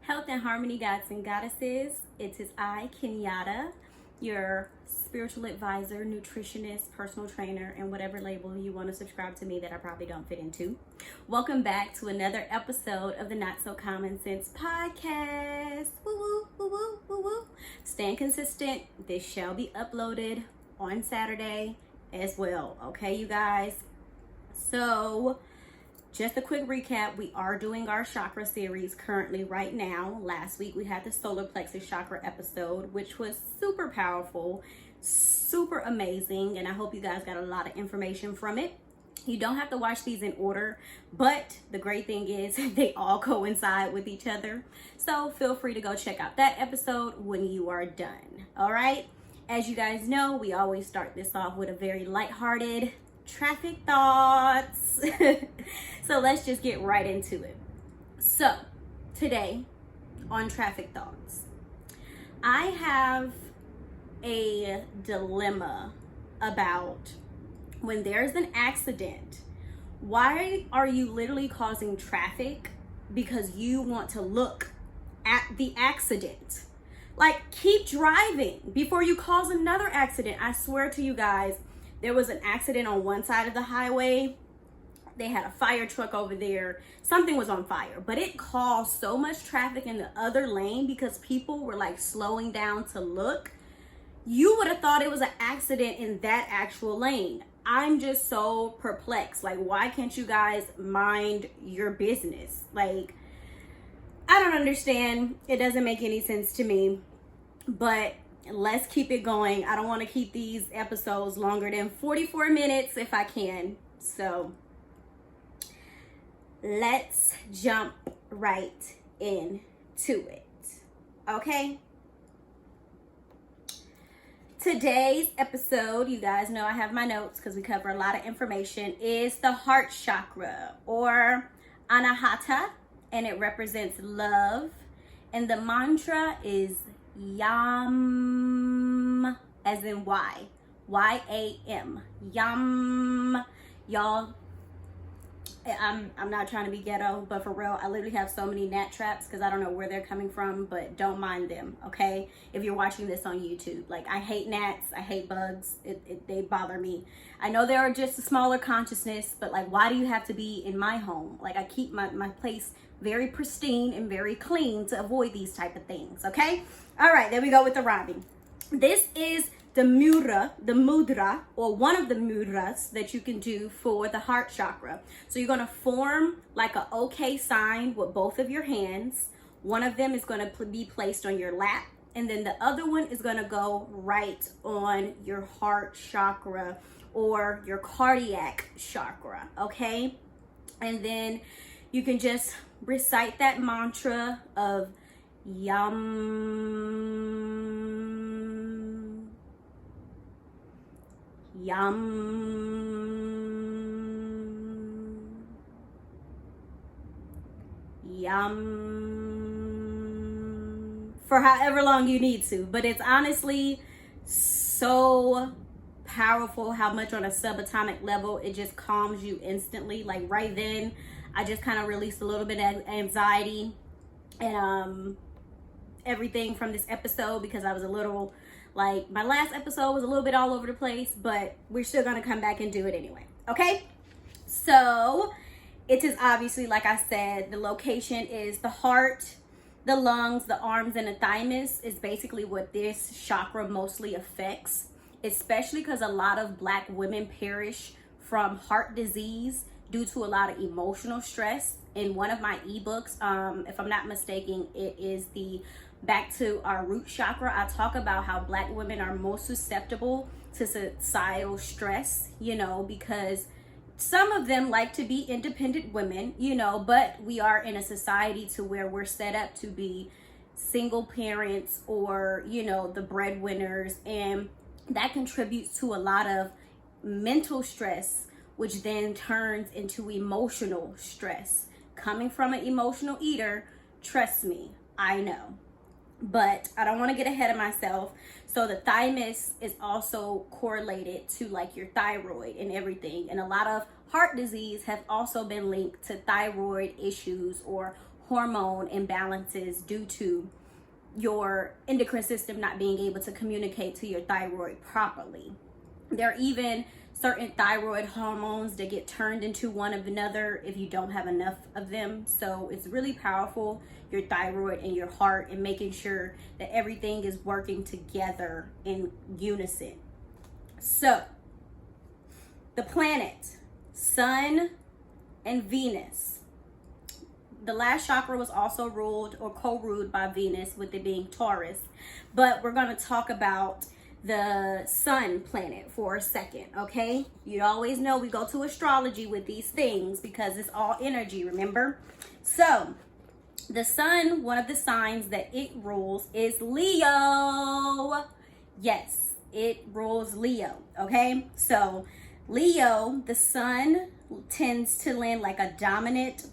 Health and Harmony Gods and Goddesses. It is I, Kenyatta, your spiritual advisor, nutritionist, personal trainer, and whatever label you want to subscribe to me that I probably don't fit into. Welcome back to another episode of the Not So Common Sense podcast. Woo woo, woo woo, woo woo. Staying consistent. This shall be uploaded on Saturday as well. Okay, you guys? So, just a quick recap, we are doing our chakra series currently right now. Last week we had the solar plexus chakra episode, which was super powerful, super amazing, and I hope you guys got a lot of information from it. You don't have to watch these in order, but the great thing is they all coincide with each other. So feel free to go check out that episode when you are done. All right. As you guys know, we always start this off with a very lighthearted traffic thoughts. So let's just get right into it. So today on traffic thoughts, I have a dilemma about when there's an accident, why are you literally causing traffic because you want to look at the accident? Like, keep driving before you cause another accident. I swear to you guys, there was an accident on one side of the highway. They had a fire truck over there. Something was on fire, but it caused so much traffic in the other lane because people were like slowing down to look. You would have thought it was an accident in that actual lane. I'm just so perplexed. Like, why can't you guys mind your business? Like, I don't understand. It doesn't make any sense to me, but let's keep it going. I don't want to keep these episodes longer than 44 minutes if I can. So let's jump right into it. Okay? Today's episode, you guys know I have my notes because we cover a lot of information, is the Heart Chakra or Anahata, and it represents love. And the mantra is Yam, as in Y. Y-A-M. Yam. Y'all, I'm not trying to be ghetto, but for real, I literally have so many gnat traps because I don't know where they're coming from, but don't mind them, okay? If you're watching this on YouTube. Like, I hate gnats, I hate bugs, they bother me. I know there are just a smaller consciousness, but like, why do you have to be in my home? Like, I keep my place very pristine and very clean to avoid these type of things, okay? All right, there we go with the rhyming. This is the mudra, or one of the mudras that you can do for the heart chakra. So you're going to form like a okay sign with both of your hands. One of them is going to be placed on your lap, and then the other one is going to go right on your heart chakra or your cardiac chakra, okay? And then you can just recite that mantra of Yam, Yam, Yam, for however long you need to. But it's honestly so powerful how much on a subatomic level it just calms you instantly. Like, right then, I just kind of released a little bit of anxiety and everything from this episode because I was a little, like, my last episode was a little bit all over the place, but we're still going to come back and do it anyway. Okay? So it is obviously, like I said, the location is the heart, the lungs, the arms, and the thymus is basically what this chakra mostly affects, especially because a lot of Black women perish from heart disease due to a lot of emotional stress. In one of my ebooks, if I'm not mistaken, it is the Back to Our Root Chakra. I talk about how Black women are most susceptible to societal stress, you know, because some of them like to be independent women, you know, but we are in a society to where we're set up to be single parents or, you know, the breadwinners, and that contributes to a lot of mental stress, which then turns into emotional stress. Coming from an emotional eater, trust me, I know. But I don't want to get ahead of myself. So the thymus is also correlated to like your thyroid and everything. And a lot of heart disease have also been linked to thyroid issues or hormone imbalances due to your endocrine system not being able to communicate to your thyroid properly. There are even certain thyroid hormones that get turned into one of another if you don't have enough of them. So it's really powerful, your thyroid and your heart, and making sure that everything is working together in unison. So the planet, Sun and Venus. The last chakra was also ruled or co-ruled by Venus, with it being Taurus. But we're going to talk about the Sun planet for a second, okay? You always know we go to astrology with these things because it's all energy, remember? So the Sun, one of the signs that it rules is Leo. Yes, it rules Leo, okay? So Leo, the Sun tends to lend like a dominant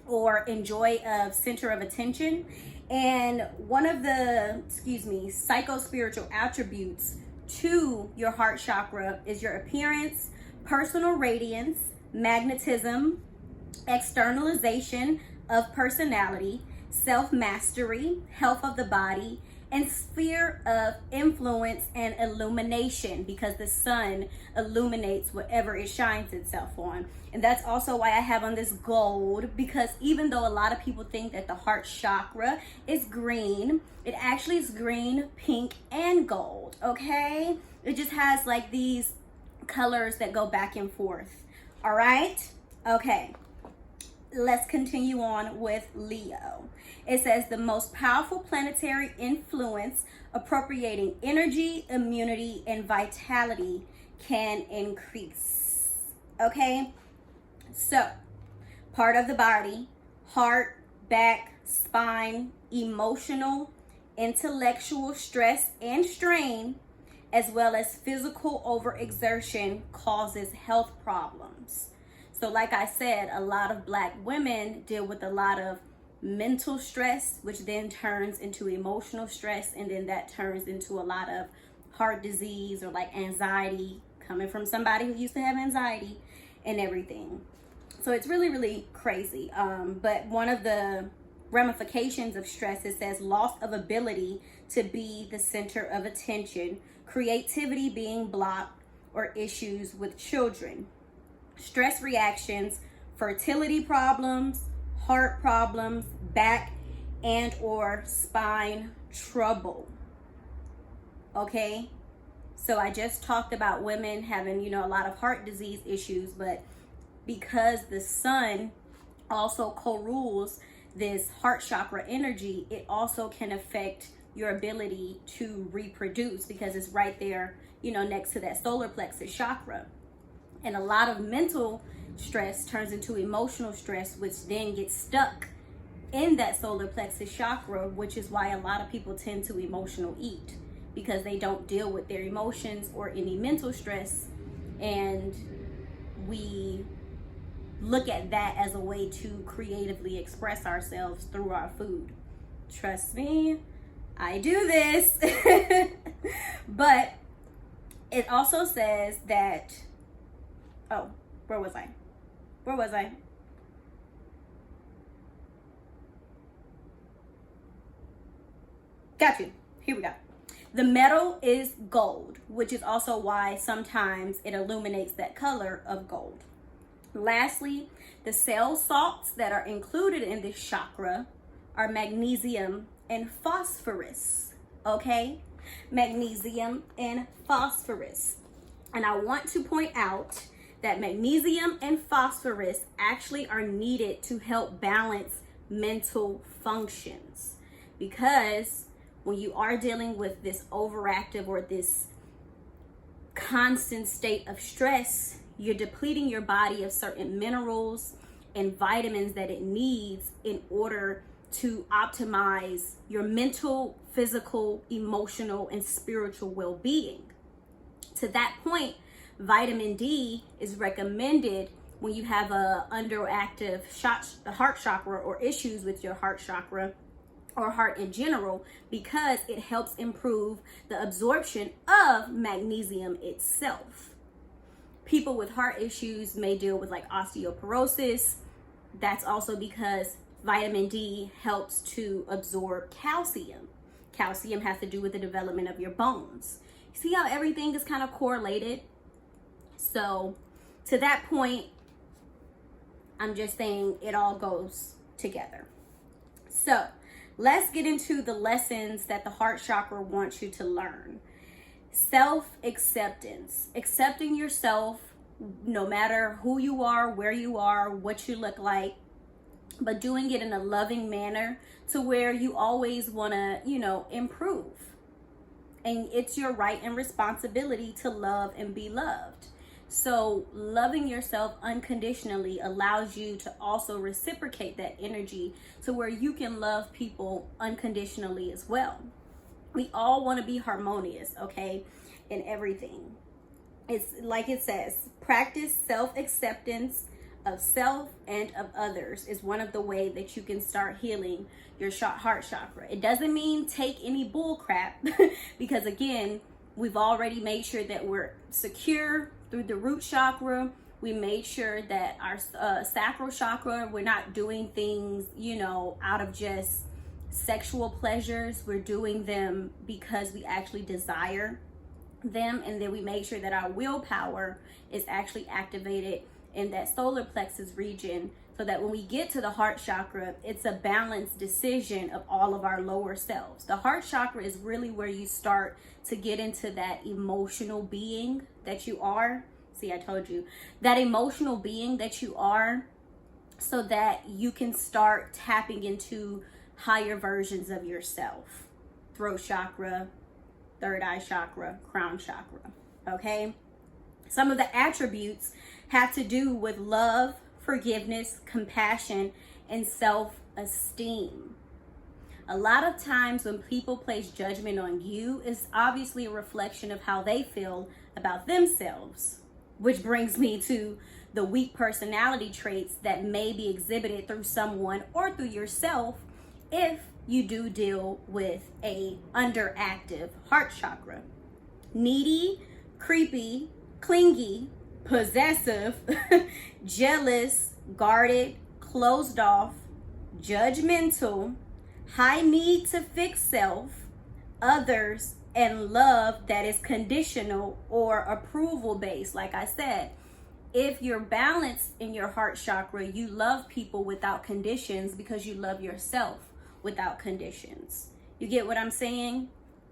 or enjoy a center of attention. And one of the, psycho-spiritual attributes to your heart chakra is your appearance, personal radiance, magnetism, externalization of personality, self-mastery, health of the body, and sphere of influence and illumination, because the sun illuminates whatever it shines itself on. And that's also why I have on this gold, because even though a lot of people think that the heart chakra is green, it actually is green, pink, and gold, okay? It just has like these colors that go back and forth, all right? Okay, let's continue on with Leo. It says the most powerful planetary influence appropriating energy, immunity, and vitality can increase. Okay, so part of the body, heart, back, spine, emotional, intellectual stress and strain, as well as physical overexertion causes health problems. So like I said, a lot of Black women deal with a lot of mental stress, which then turns into emotional stress, and then that turns into a lot of heart disease or like anxiety, coming from somebody who used to have anxiety and everything. So it's really, really crazy. But one of the ramifications of stress, it says loss of ability to be the center of attention, creativity being blocked, or issues with children. Stress reactions, fertility problems, heart problems, back and or spine trouble. Okay, so I just talked about women having, a lot of heart disease issues, but because the sun also co-rules this heart chakra energy, it also can affect your ability to reproduce, because it's right there, next to that solar plexus chakra. And a lot of mental stress turns into emotional stress, which then gets stuck in that solar plexus chakra, which is why a lot of people tend to emotional eat, because they don't deal with their emotions or any mental stress. And we look at that as a way to creatively express ourselves through our food. Trust me, I do this. But it also says that, where was I? Got you. Here we go. The metal is gold, which is also why sometimes it illuminates that color of gold. Lastly, the cell salts that are included in this chakra are magnesium and phosphorus. Okay? Magnesium and phosphorus. And I want to point out that magnesium and phosphorus actually are needed to help balance mental functions, because when you are dealing with this overactive or this constant state of stress, you're depleting your body of certain minerals and vitamins that it needs in order to optimize your mental, physical, emotional, and spiritual well-being. To that point, vitamin D is recommended when you have a underactive heart chakra or issues with your heart chakra or heart in general, because it helps improve the absorption of magnesium itself. People with heart issues may deal with like osteoporosis. That's also because Vitamin D helps to absorb calcium. Calcium has to do with the development of your bones. See how everything is kind of correlated? So to that point, I'm just saying it all goes together. So let's get into the lessons that the heart chakra wants you to learn. Self-acceptance, accepting yourself, no matter who you are, where you are, what you look like, but doing it in a loving manner to where you always want to, improve. And it's your right and responsibility to love and be loved. So loving yourself unconditionally allows you to also reciprocate that energy to where you can love people unconditionally as well. We all want to be harmonious, okay, in everything. It's like it says, practice self-acceptance of self and of others is one of the ways that you can start healing your heart chakra. It doesn't mean take any bull crap because again, we've already made sure that we're secure through the root chakra. We made sure that our sacral chakra, we're not doing things, out of just sexual pleasures. We're doing them because we actually desire them. And then we make sure that our willpower is actually activated in that solar plexus region, so that when we get to the heart chakra, it's a balanced decision of all of our lower selves. The heart chakra is really where you start to get into that emotional being that you are. See, I told you, that emotional being that you are, so that you can start tapping into higher versions of yourself. Throat chakra, third eye chakra, crown chakra, okay? Some of the attributes have to do with love, forgiveness, compassion, and self-esteem. A lot of times when people place judgment on you, it's obviously a reflection of how they feel about themselves, which brings me to the weak personality traits that may be exhibited through someone or through yourself if you do deal with a underactive heart chakra. Needy, creepy, clingy, possessive, jealous, guarded, closed off, judgmental, high need to fix self, others, and love that is conditional or approval based. Like I said, if you're balanced in your heart chakra, you love people without conditions because you love yourself without conditions. You get what I'm saying?